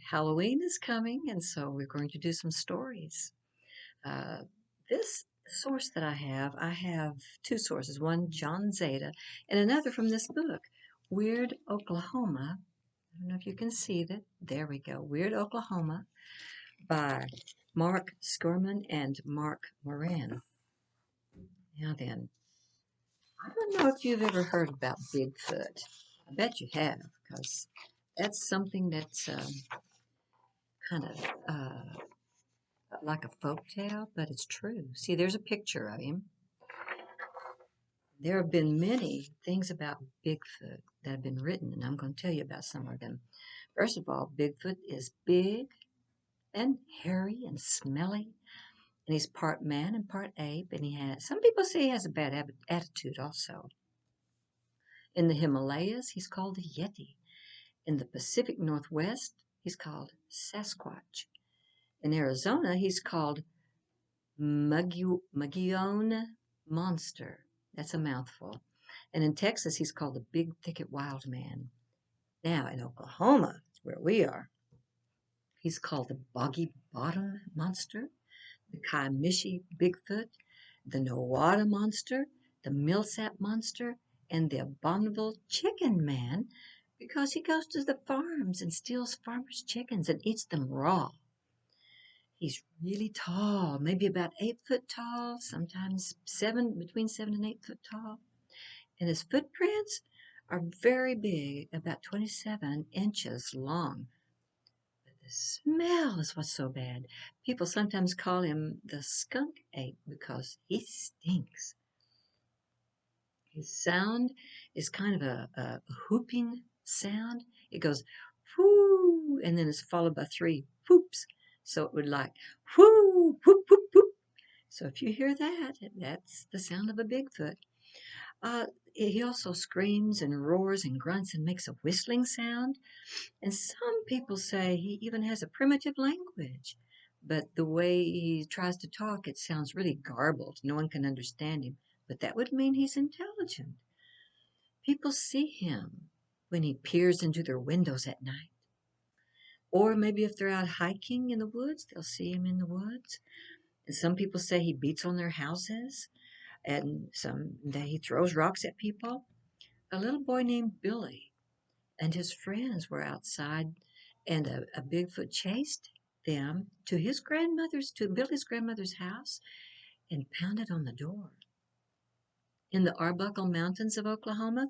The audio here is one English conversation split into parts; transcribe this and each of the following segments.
Halloween is coming, and so we're going to do some stories. Uh, this source that I have two sources, one John Zeta and another from this book, Weird Oklahoma. I don't know if you can see that. There we go. Weird Oklahoma by Mark Skurman and Mark Moran. Now then, I don't know if you've ever heard about Bigfoot. I bet you have, because that's something that's kind of like a folk tale, but it's true. See, there's a picture of him. There have been many things about Bigfoot that have been written, and I'm going to tell you about some of them. First of all, Bigfoot is big and hairy and smelly, and he's part man and part ape, and some people say he has a bad attitude also. In the Himalayas, he's called a Yeti. In the Pacific Northwest, he's called Sasquatch. In Arizona, he's called Mogollon Monster. That's a mouthful. And in Texas, he's called the Big Thicket Wild Man. Now, in Oklahoma, where we are, he's called the Boggy Bottom Monster, the Kiamichi Bigfoot, the Nowata Monster, the Millsap Monster, and the Abominable Chicken Man, because he goes to the farms and steals farmers' chickens and eats them raw. He's really tall, maybe about 8 foot tall, sometimes between 7 and 8 foot tall. And his footprints are very big, about 27 inches long. But the smell is what's so bad. People sometimes call him the skunk ape because he stinks. His sound is kind of a whooping sound. It goes whoo, and then it's followed by three whoops. So it would like whoo, whoop, whoop, whoop. So if you hear that, that's the sound of a Bigfoot. He also screams and roars and grunts and makes a whistling sound. And some people say he even has a primitive language. But the way he tries to talk, it sounds really garbled. No one can understand him. But that would mean he's intelligent. People see him when he peers into their windows at night. Or maybe if they're out hiking in the woods, they'll see him in the woods. And some people say he beats on their houses, and some that he throws rocks at people. A little boy named Billy and his friends were outside, and a Bigfoot chased them to Billy's grandmother's house and pounded on the door. In the Arbuckle Mountains of Oklahoma,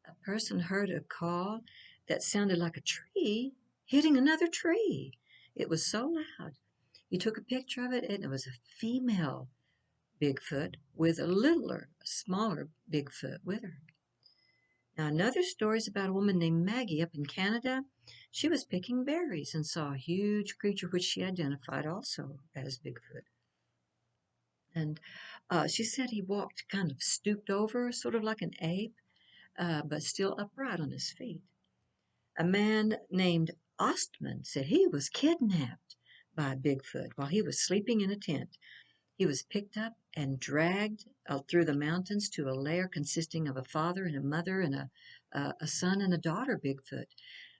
a person heard a call that sounded like a tree hitting another tree. It was so loud. He took a picture of it, and it was a female Bigfoot with a smaller Bigfoot with her. Now, another story is about a woman named Maggie up in Canada. She was picking berries and saw a huge creature which she identified also as Bigfoot. And she said he walked kind of stooped over, sort of like an ape, but still upright on his feet. A man named Ostman said he was kidnapped by Bigfoot while he was sleeping in a tent. He was picked up and dragged through the mountains to a lair consisting of a father and a mother and a son and a daughter Bigfoot.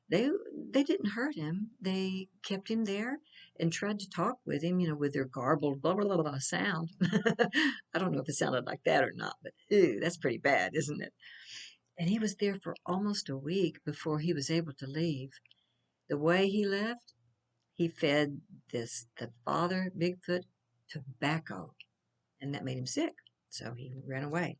They didn't hurt him. They kept him there and tried to talk with him, with their garbled blah blah blah, blah sound. I don't know if it sounded like that or not, but ew, that's pretty bad, isn't it? And he was there for almost a week before he was able to leave. The way he left, he fed the father Bigfoot tobacco, and that made him sick, so he ran away.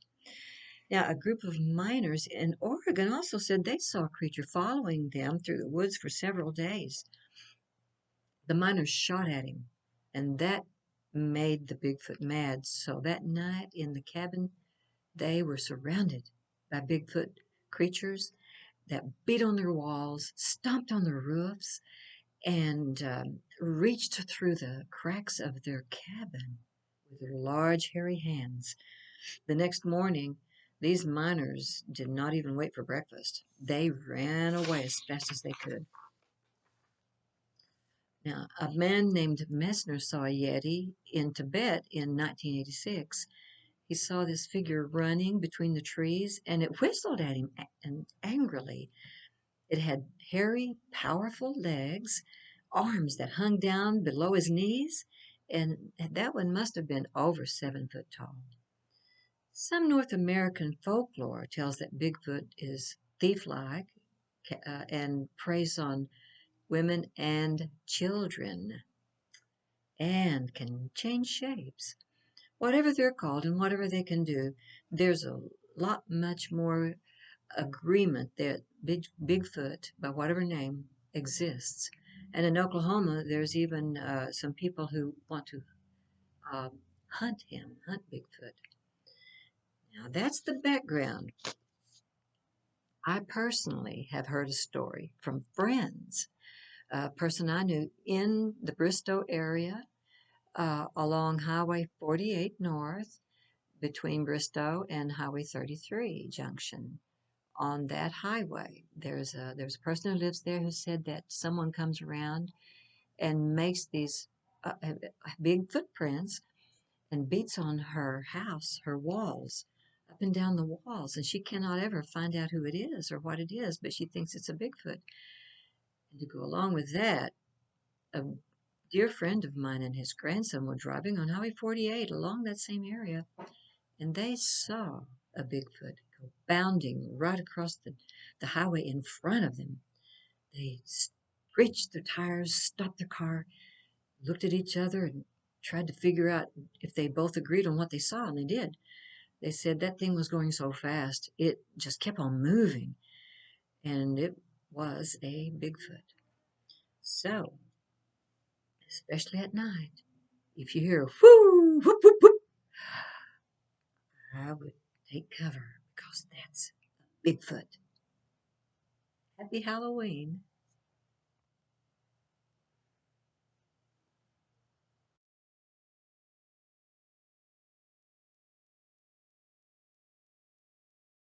Now, a group of miners in Oregon also said they saw a creature following them through the woods for several days. The miners shot at him, and that made the Bigfoot mad. So that night in the cabin, they were surrounded by Bigfoot creatures that beat on their walls, stomped on their roofs, and reached through the cracks of their cabin with their large, hairy hands. The next morning, these miners did not even wait for breakfast. They ran away as fast as they could. Now, a man named Messner saw a Yeti in Tibet in 1986. He saw this figure running between the trees, and it whistled at him angrily. It had hairy, powerful legs, arms that hung down below his knees, and that one must have been over 7 foot tall. Some North American folklore tells that Bigfoot is thief-like and preys on women and children and can change shapes. Whatever they're called and whatever they can do, there's a lot much more agreement that Bigfoot, by whatever name, exists. And in Oklahoma, there's even some people who want to uh, hunt him, hunt Bigfoot. Now, that's the background. I personally have heard a story from friends, a person I knew in the Bristow area along Highway 48 North between Bristow and Highway 33 junction. On that highway, there's a person who lives there who said that someone comes around and makes these big footprints and beats on her house, her walls, up and down the walls, and she cannot ever find out who it is or what it is, but she thinks it's a Bigfoot. And to go along with that, a dear friend of mine and his grandson were driving on Highway 48 along that same area, and they saw a Bigfoot go bounding right across the highway in front of them. They screeched their tires, stopped their car, looked at each other, and tried to figure out if they both agreed on what they saw, and they did. They said that thing was going so fast, it just kept on moving, and it was a Bigfoot. So, especially at night, if you hear whoo, whoop, whoop, whoop, I would take cover because that's a Bigfoot. Happy Halloween.